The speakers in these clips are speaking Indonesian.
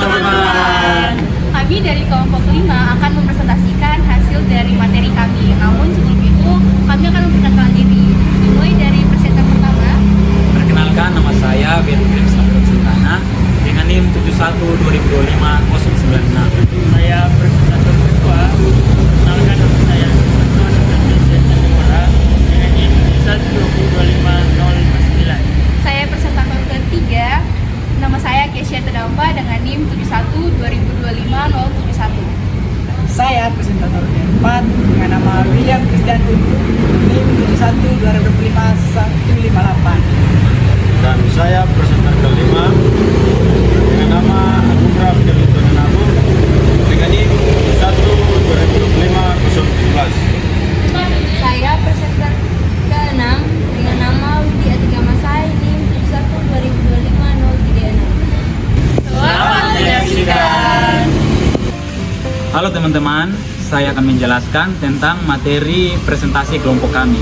teman-teman. Kami dari kelompok 5 akan mempresentasikan hasil dari materi kami. Namun sebelum itu, kami akan memperkenalkan diri. Dimulai dari presenter pertama. Perkenalkan, nama saya Beatrice Sultana dengan NIM 71-2025-096. Saya presentator kedua. Perkenalkan, nama saya Anton Andresian Chandra dengan NIM 71-2025-059. Saya presentator ketiga. Nama saya Kesia Tedamba dengan NIM 71-2025-071. Saya presentator keempat dengan nama William Christian Ugu, NIM 71-2025-158. Dan saya presenter kelima dengan nama Anugrah Firlito Agung dengan NIM 1-2025-017. Saya presenter ke-6 dengan nama Widi Atika Masai NIM 71-2025-036. Selamat menyaksikan. Halo teman-teman, saya akan menjelaskan tentang materi presentasi kelompok kami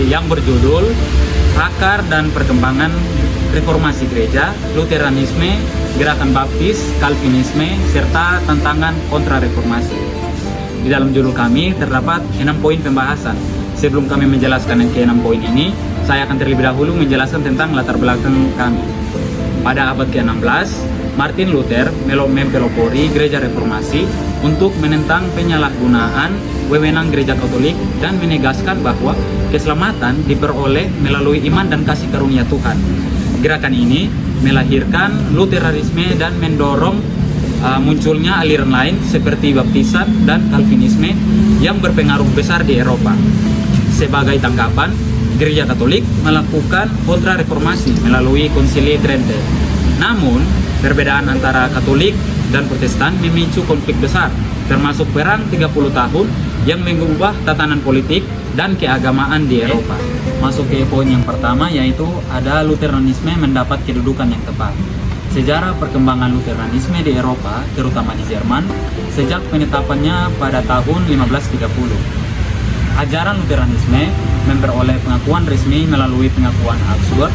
yang berjudul Akar dan Perkembangan Reformasi Gereja, Luteranisme, Gerakan Baptis, Calvinisme, serta Tantangan Kontra-Reformasi. Di dalam judul kami terdapat 6 poin pembahasan. Sebelum kami menjelaskan yang ke-6 poin ini, saya akan terlebih dahulu menjelaskan tentang latar belakang kami. Pada abad ke-16, Martin Luther mempelopori Gereja Reformasi untuk menentang penyalahgunaan wewenang Gereja Katolik dan menegaskan bahwa keselamatan diperoleh melalui iman dan kasih karunia Tuhan. Gerakan ini melahirkan Lutheranisme dan mendorong munculnya aliran lain seperti Baptisan dan Calvinisme yang berpengaruh besar di Eropa. Sebagai tanggapan, Gereja Katolik melakukan kontra-reformasi melalui Konsili Trente. Namun, perbedaan antara Katolik dan Protestan memicu konflik besar, termasuk perang 30 tahun yang mengubah tatanan politik dan keagamaan di Eropa. Masuk ke poin yang pertama, yaitu ada Lutheranisme mendapat kedudukan yang tepat. Sejarah perkembangan Lutheranisme di Eropa, terutama di Jerman, sejak penetapannya pada tahun 1530. Ajaran Lutheranisme memperoleh pengakuan resmi melalui pengakuan Augsburg,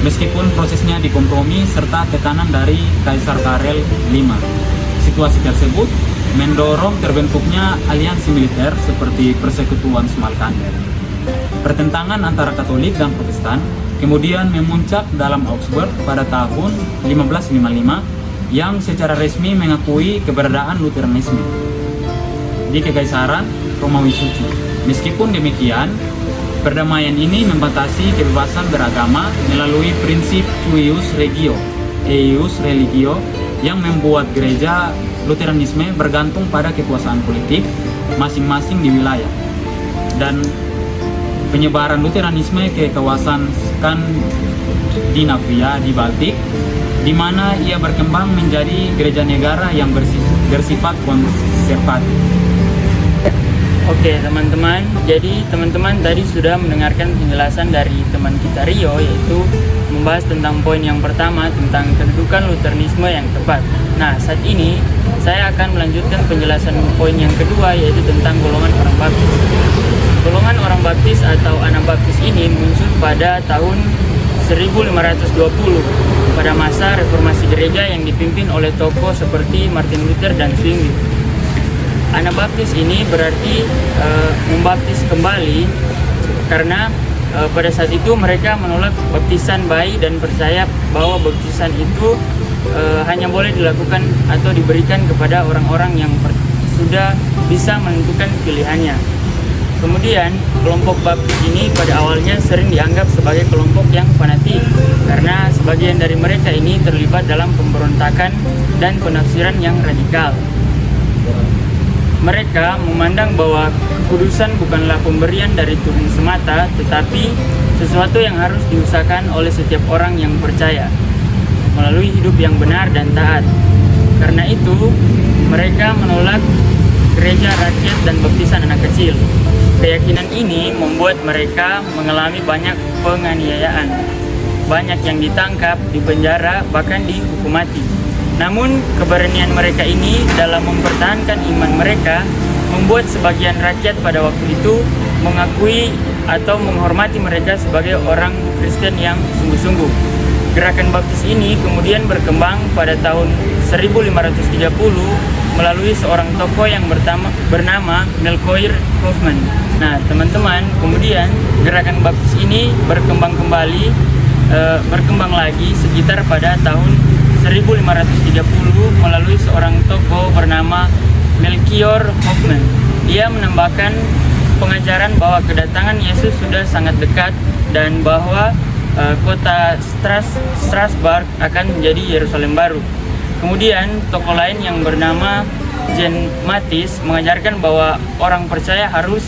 meskipun prosesnya dikompromi serta tekanan dari Kaisar Karel V. Situasi tersebut mendorong terbentuknya aliansi militer seperti Persekutuan Smalkander. Pertentangan antara Katolik dan Protestan kemudian memuncak dalam Augsburg pada tahun 1555 yang secara resmi mengakui keberadaan Lutheranisme di Kekaisaran Romawi Suci. Meskipun demikian, perdamaian ini membatasi kebebasan beragama melalui prinsip cuius regio, eius religio, yang membuat gereja Lutheranisme bergantung pada kekuasaan politik masing-masing di wilayah. Dan penyebaran Lutheranisme ke kawasan Skandinavia di Baltik, di mana ia berkembang menjadi gereja negara yang bersifat konservatif. Oke teman-teman, jadi teman-teman tadi sudah mendengarkan penjelasan dari teman kita Rio, yaitu membahas tentang poin yang pertama tentang kedudukan Lutheranisme yang tepat. Nah, saat ini saya akan melanjutkan penjelasan poin yang kedua, yaitu tentang golongan orang baptis. Golongan orang baptis atau Anabaptis ini muncul pada tahun 1520 pada masa reformasi gereja yang dipimpin oleh tokoh seperti Martin Luther dan Zwingli. Anabaptis ini berarti membaptis kembali karena pada saat itu mereka menolak baptisan bayi dan percaya bahwa baptisan itu hanya boleh dilakukan atau diberikan kepada orang-orang yang sudah bisa menentukan pilihannya. Kemudian kelompok baptis ini pada awalnya sering dianggap sebagai kelompok yang fanatik karena sebagian dari mereka ini terlibat dalam pemberontakan dan penafsiran yang radikal. Mereka memandang bahwa kekudusan bukanlah pemberian dari Tuhan semata, tetapi sesuatu yang harus diusahakan oleh setiap orang yang percaya melalui hidup yang benar dan taat. Karena itu, mereka menolak gereja rakyat dan baptisan anak kecil. Keyakinan ini membuat mereka mengalami banyak penganiayaan. Banyak yang ditangkap, dipenjara, bahkan dihukum mati. Namun keberanian mereka ini dalam mempertahankan iman mereka membuat sebagian rakyat pada waktu itu mengakui atau menghormati mereka sebagai orang Kristen yang sungguh-sungguh. Gerakan baptis ini kemudian berkembang pada tahun 1530 melalui seorang tokoh yang bernama Melchior Hoffman. Nah, teman-teman, kemudian gerakan baptis ini berkembang lagi sekitar pada tahun 1530 melalui seorang tokoh bernama Melchior Hoffman. Dia menambahkan pengajaran bahwa kedatangan Yesus sudah sangat dekat dan bahwa kota Strasbourg akan menjadi Yerusalem baru. Kemudian tokoh lain yang bernama Jean Matis mengajarkan bahwa orang percaya harus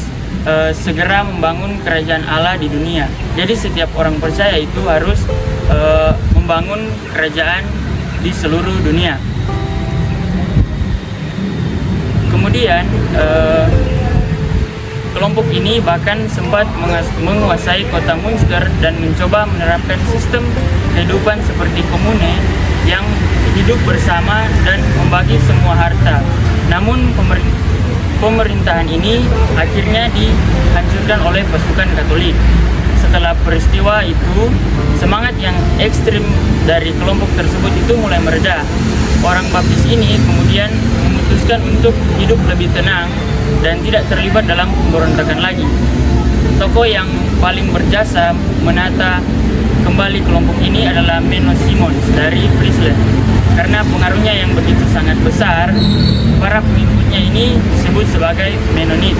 segera membangun kerajaan Allah di dunia. Jadi setiap orang percaya itu harus membangun kerajaan di seluruh dunia. Kemudian kelompok ini bahkan sempat menguasai kota Münster dan mencoba menerapkan sistem kehidupan seperti komune yang hidup bersama dan membagi semua harta. Namun pemerintahan ini akhirnya dihancurkan oleh pasukan Katolik. Setelah peristiwa itu, semangat yang ekstrim dari kelompok tersebut itu mulai mereda. Orang baptis ini kemudian memutuskan untuk hidup lebih tenang dan tidak terlibat dalam pemberontakan lagi. Tokoh yang paling berjasa menata kembali kelompok ini adalah Menno Simons dari Friesland. Karena pengaruhnya yang begitu sangat besar, para pengikutnya ini disebut sebagai Mennonit.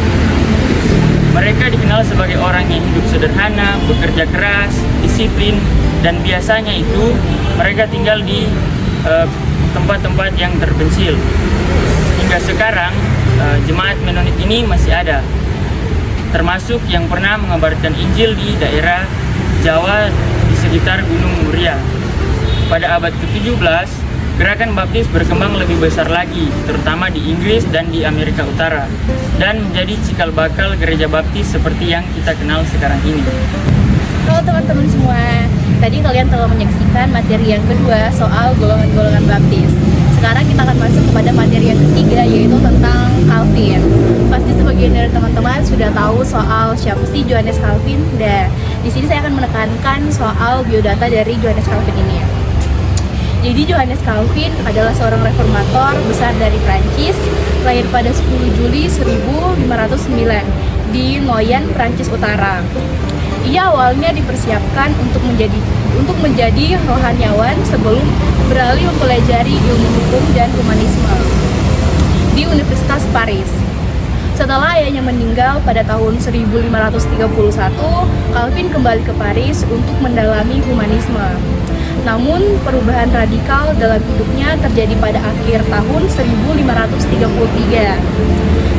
Mereka dikenal sebagai orang yang hidup sederhana, bekerja keras, disiplin, dan biasanya itu mereka tinggal di tempat-tempat yang terpencil. Hingga sekarang jemaat Mennonit ini masih ada, termasuk yang pernah mengabarkan Injil di daerah Jawa di sekitar Gunung Muria. Pada abad ke-17, gerakan baptis berkembang lebih besar lagi, terutama di Inggris dan di Amerika Utara, dan menjadi cikal bakal gereja baptis seperti yang kita kenal sekarang ini. Halo teman-teman semua, tadi kalian telah menyaksikan materi yang kedua soal golongan-golongan baptis. Sekarang kita akan masuk kepada materi yang ketiga, yaitu tentang Calvin. Pasti sebagian dari teman-teman sudah tahu soal siapa sih Johannes Calvin. Dan di sini saya akan menekankan soal biodata dari Johannes Calvin ini. Jadi Johannes Calvin adalah seorang reformator besar dari Prancis, lahir pada 10 Juli 1509 di Noyon, Prancis Utara. Ia awalnya dipersiapkan untuk menjadi rohaniawan sebelum beralih mempelajari ilmu hukum dan humanisme di Universitas Paris. Setelah ayahnya meninggal pada tahun 1531, Calvin kembali ke Paris untuk mendalami humanisme. Namun, perubahan radikal dalam hidupnya terjadi pada akhir tahun 1533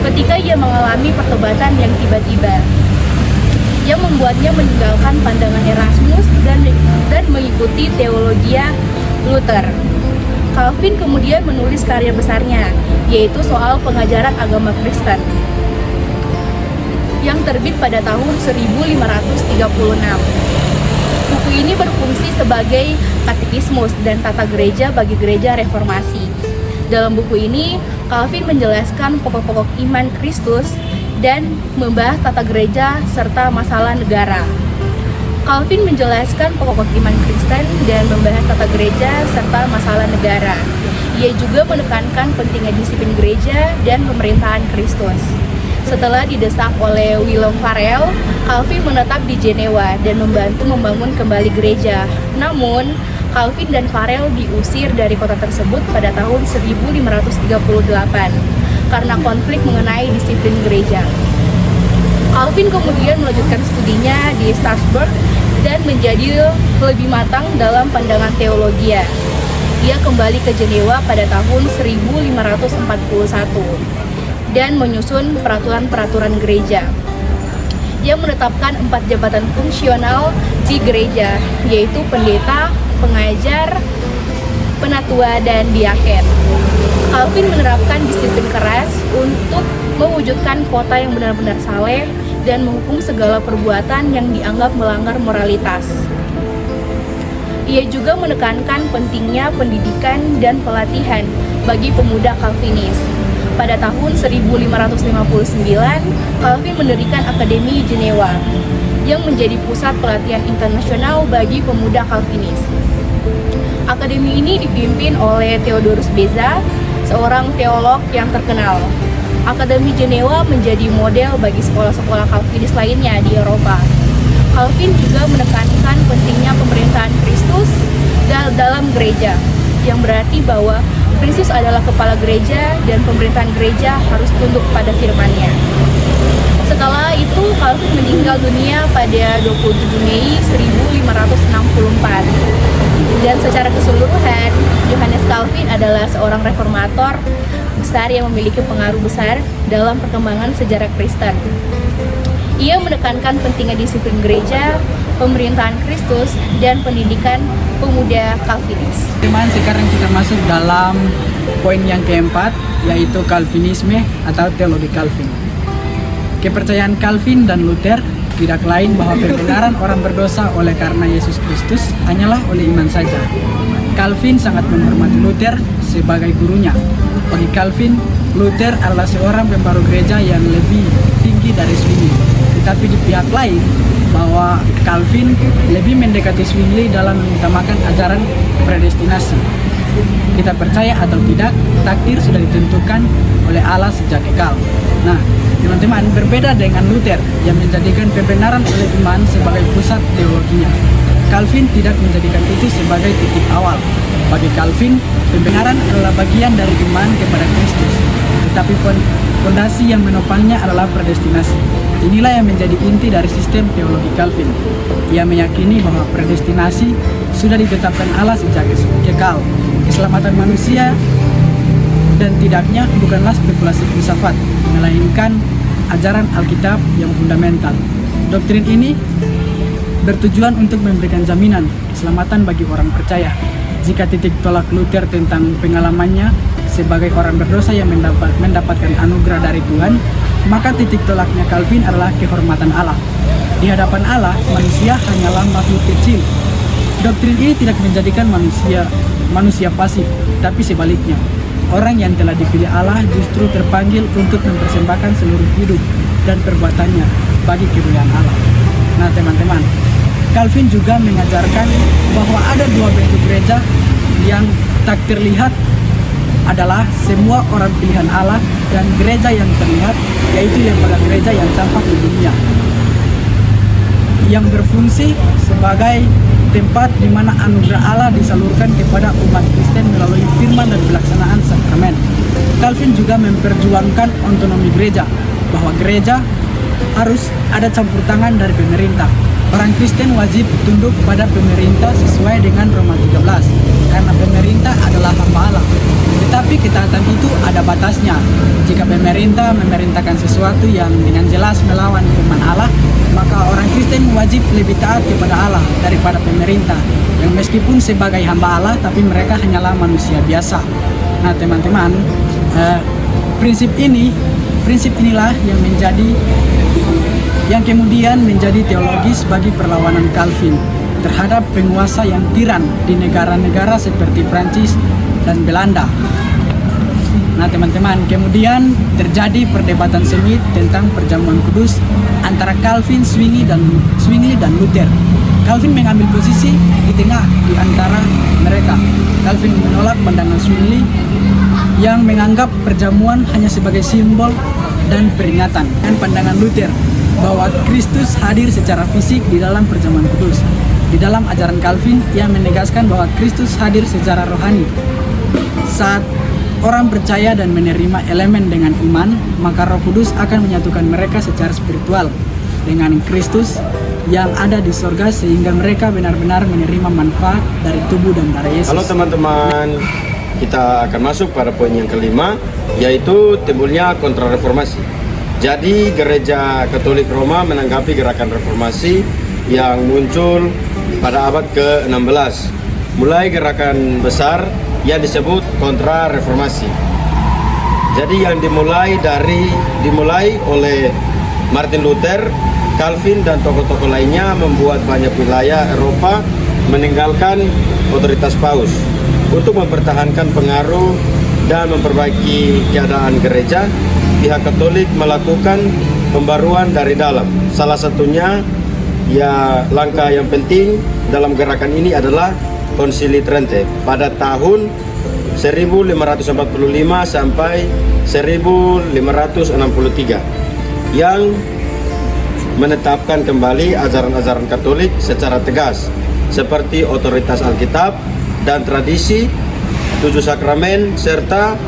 ketika ia mengalami pertobatan yang tiba-tiba yang membuatnya meninggalkan pandangan Erasmus dan mengikuti teologia Luther. Calvin kemudian menulis karya besarnya, yaitu soal pengajaran agama Kristen, yang terbit pada tahun 1536. Buku ini berfungsi sebagai katekismus dan tata gereja bagi gereja reformasi. Dalam buku ini, Calvin menjelaskan pokok-pokok iman Kristus dan membahas tata gereja serta masalah negara. Calvin menjelaskan pokok iman Kristen dan membahas tata gereja serta masalah negara. Ia juga menekankan pentingnya disiplin gereja dan pemerintahan Kristus. Setelah didesak oleh Willem Farel, Calvin menetap di Jenewa dan membantu membangun kembali gereja. Namun, Calvin dan Farel diusir dari kota tersebut pada tahun 1538 karena konflik mengenai disiplin gereja. Calvin kemudian melanjutkan studinya di Strasbourg dan menjadi lebih matang dalam pandangan teologi. Ia kembali ke Jenewa pada tahun 1541 dan menyusun peraturan-peraturan gereja. Ia menetapkan 4 jabatan fungsional di gereja, yaitu pendeta, pengajar, penatua, dan diaken. Calvin menerapkan disiplin keras untuk mewujudkan kota yang benar-benar saleh dan menghukum segala perbuatan yang dianggap melanggar moralitas. Ia juga menekankan pentingnya pendidikan dan pelatihan bagi pemuda Calvinis. Pada tahun 1559, Calvin mendirikan Akademi Jenewa yang menjadi pusat pelatihan internasional bagi pemuda Calvinis. Akademi ini dipimpin oleh Theodorus Beza, seorang teolog yang terkenal. Akademi Jenewa menjadi model bagi sekolah-sekolah Calvinis lainnya di Eropa. Calvin juga menekankan pentingnya pemerintahan Kristus dalam gereja, yang berarti bahwa Kristus adalah kepala gereja dan pemerintahan gereja harus tunduk pada firman-Nya. Setelah itu, Calvin meninggal dunia pada 27 Mei 1564. Dan secara keseluruhan, Johannes Calvin adalah seorang reformator besar yang memiliki pengaruh besar dalam perkembangan sejarah Kristen. Ia menekankan pentingnya disiplin gereja, pemerintahan Kristus, dan pendidikan pemuda Calvinis. Teman, sekarang kita masuk dalam poin yang keempat, yaitu Calvinisme atau teologi Calvin. Kepercayaan Calvin dan Luther tidak lain bahwa pembenaran orang berdosa oleh karena Yesus Kristus hanyalah oleh iman saja. Calvin sangat menghormati Luther sebagai gurunya. Bagi Calvin, Luther adalah seorang pembaru gereja yang lebih tinggi dari Zwingli. Tetapi di pihak lain, bahwa Calvin lebih mendekati Zwingli dalam mengutamakan ajaran predestinasi. Kita percaya atau tidak, takdir sudah ditentukan oleh Allah sejak kekal. Nah, teman-teman, berbeda dengan Luther yang menjadikan pembenaran oleh iman sebagai pusat teologinya. Calvin tidak menjadikan itu sebagai titik awal. Bagi Calvin, pembenaran adalah bagian dari iman kepada Kristus, tetapi fondasi yang menopangnya adalah predestinasi. Inilah yang menjadi inti dari sistem teologi Calvin. Ia meyakini bahwa predestinasi sudah ditetapkan Allah sejak kekal. Keselamatan manusia dan tidaknya bukanlah spekulasi filsafat, melainkan ajaran Alkitab yang fundamental. Doktrin ini bertujuan untuk memberikan jaminan keselamatan bagi orang percaya. Jika titik tolak Luther tentang pengalamannya sebagai orang berdosa yang mendapatkan anugerah dari Tuhan, maka titik tolaknya Calvin adalah kehormatan Allah. Di hadapan Allah, manusia hanyalah makhluk kecil. Doktrin ini tidak menjadikan manusia pasif, tapi sebaliknya. Orang yang telah dipilih Allah justru terpanggil untuk mempersembahkan seluruh hidup dan perbuatannya bagi kemuliaan Allah. Nah, teman-teman, Calvin juga mengajarkan bahwa ada dua bentuk gereja yang tak terlihat adalah semua orang pilihan Allah, dan gereja yang terlihat yaitu lembaga gereja yang tampak di dunia, yang berfungsi sebagai tempat di mana anugerah Allah disalurkan kepada umat Kristen melalui firman dan pelaksanaan sakramen. Calvin juga memperjuangkan otonomi gereja, bahwa gereja harus ada campur tangan dari pemerintah. Orang Kristen wajib tunduk pada pemerintah sesuai dengan Roma 13, karena pemerintah adalah hamba Allah. Tetapi ketaatan itu ada batasnya. Jika pemerintah memerintahkan sesuatu yang dengan jelas melawan firman Allah, maka orang Kristen wajib lebih taat kepada Allah daripada pemerintah, yang meskipun sebagai hamba Allah, tapi mereka hanyalah manusia biasa. Nah, teman-teman, prinsip inilah yang kemudian menjadi teologis bagi perlawanan Calvin terhadap penguasa yang tiran di negara-negara seperti Prancis dan Belanda. Nah, teman-teman, kemudian terjadi perdebatan sengit tentang perjamuan kudus antara Calvin, Zwingli dan Luther. Calvin mengambil posisi di tengah di antara mereka. Calvin menolak pandangan Zwingli yang menganggap perjamuan hanya sebagai simbol dan peringatan, dan pandangan Luther bahwa Kristus hadir secara fisik di dalam perjamuan kudus. Di dalam ajaran Calvin, ia menegaskan bahwa Kristus hadir secara rohani. Saat orang percaya dan menerima elemen dengan iman, maka Roh Kudus akan menyatukan mereka secara spiritual dengan Kristus yang ada di sorga, sehingga mereka benar-benar menerima manfaat dari tubuh dan darah Yesus. Halo teman-teman, kita akan masuk pada poin yang kelima, yaitu timbulnya kontrareformasi. Jadi Gereja Katolik Roma menanggapi gerakan reformasi yang muncul pada abad ke-16. Mulai gerakan besar yang disebut kontra-reformasi. Jadi yang dimulai oleh Martin Luther, Calvin dan tokoh-tokoh lainnya membuat banyak wilayah Eropa meninggalkan otoritas paus untuk mempertahankan pengaruh dan memperbaiki keadaan gereja. Pihak Katolik melakukan pembaruan dari dalam. Salah satunya, langkah yang penting dalam gerakan ini adalah Concili Trente pada tahun 1545 sampai 1563 yang menetapkan kembali ajaran-ajaran Katolik secara tegas seperti otoritas Alkitab dan tradisi, 7 sakramen, serta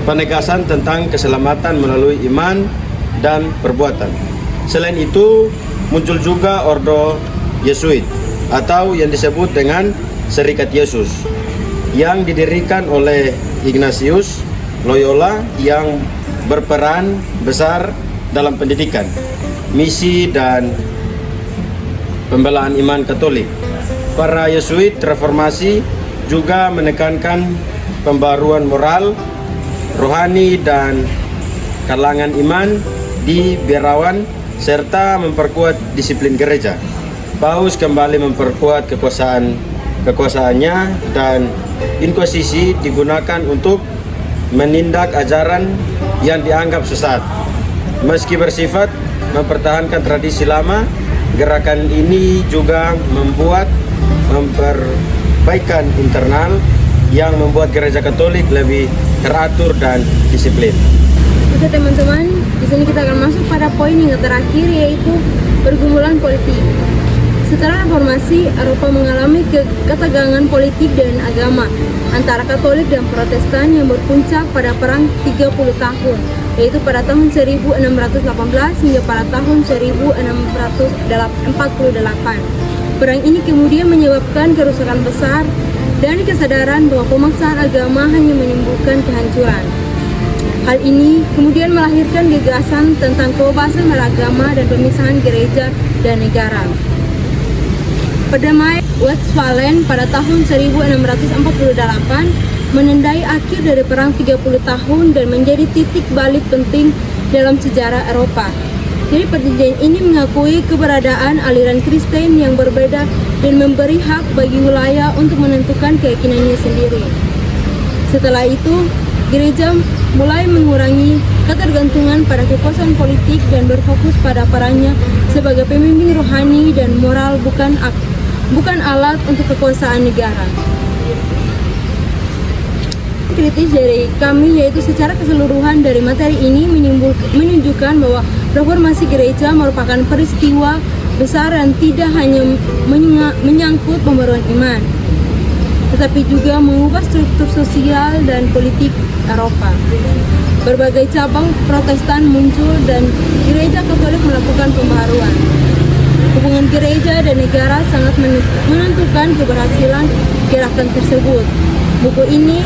penegasan tentang keselamatan melalui iman dan perbuatan. Selain itu, muncul juga Ordo Yesuit atau yang disebut dengan Serikat Yesus yang didirikan oleh Ignatius Loyola yang berperan besar dalam pendidikan, misi, dan pembelaan iman Katolik. Para Yesuit reformasi juga menekankan pembaruan moral, rohani, dan kalangan iman di biarawan serta memperkuat disiplin gereja. Paus kembali memperkuat kekuasaannya dan inkuisisi digunakan untuk menindak ajaran yang dianggap sesat. Meski bersifat mempertahankan tradisi lama, gerakan ini juga memperbaikan internal yang membuat gereja Katolik lebih teratur dan disiplin. Oke teman-teman, di sini kita akan masuk pada poin yang terakhir, yaitu pergumulan politik. Setelah reformasi, Eropa mengalami ketegangan politik dan agama antara Katolik dan Protestan yang berpuncak pada perang 30 tahun, yaitu pada tahun 1618 hingga pada tahun 1648. Perang ini kemudian menyebabkan kerusakan besar dan kesadaran bahwa pemaksaan agama hanya menimbulkan kehancuran. Hal ini kemudian melahirkan gagasan tentang kebebasan beragama dan pemisahan gereja dan negara. Perdamaian Westphalen pada tahun 1648 menandai akhir dari perang 30 tahun dan menjadi titik balik penting dalam sejarah Eropa. Jadi perjanjian ini mengakui keberadaan aliran Kristen yang berbeda dan memberi hak bagi wilayah untuk menentukan keyakinannya sendiri. Setelah itu, gereja mulai mengurangi ketergantungan pada kekuasaan politik dan berfokus pada perannya sebagai pemimpin rohani dan moral, bukan alat untuk kekuasaan negara. Kritis dari kami yaitu secara keseluruhan dari materi ini menunjukkan bahwa reformasi gereja merupakan peristiwa besar dan tidak hanya menyangkut pembaruan iman, tetapi juga mengubah struktur sosial dan politik Eropa. Berbagai cabang Protestan muncul dan gereja Katolik melakukan pembaharuan. Hubungan gereja dan negara sangat menentukan keberhasilan gerakan tersebut. Buku ini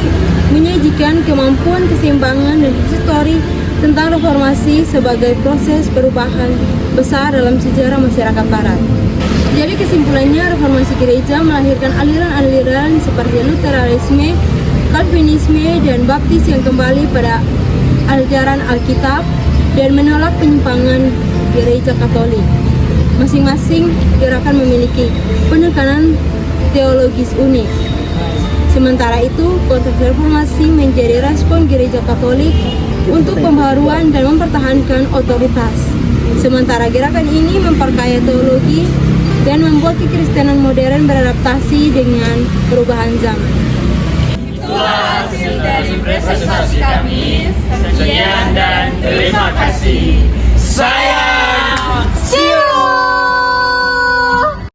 menyajikan kemampuan keseimbangan dan histori tentang reformasi sebagai proses perubahan besar dalam sejarah masyarakat Barat. Jadi kesimpulannya, reformasi gereja melahirkan aliran-aliran seperti Lutheranisme, Calvinisme, dan Baptis yang kembali pada ajaran Alkitab dan menolak penyimpangan gereja Katolik. Masing-masing gerakan memiliki penekanan teologis unik. Sementara itu, konteks reformasi menjadi respon gereja Katolik untuk pembaharuan dan mempertahankan otoritas. Sementara gerakan ini memperkaya teologi dan membuat kekristenan modern beradaptasi dengan perubahan zaman. Itulah hasil dari presentasi kami. Sekian dan terima kasih. Saya See you!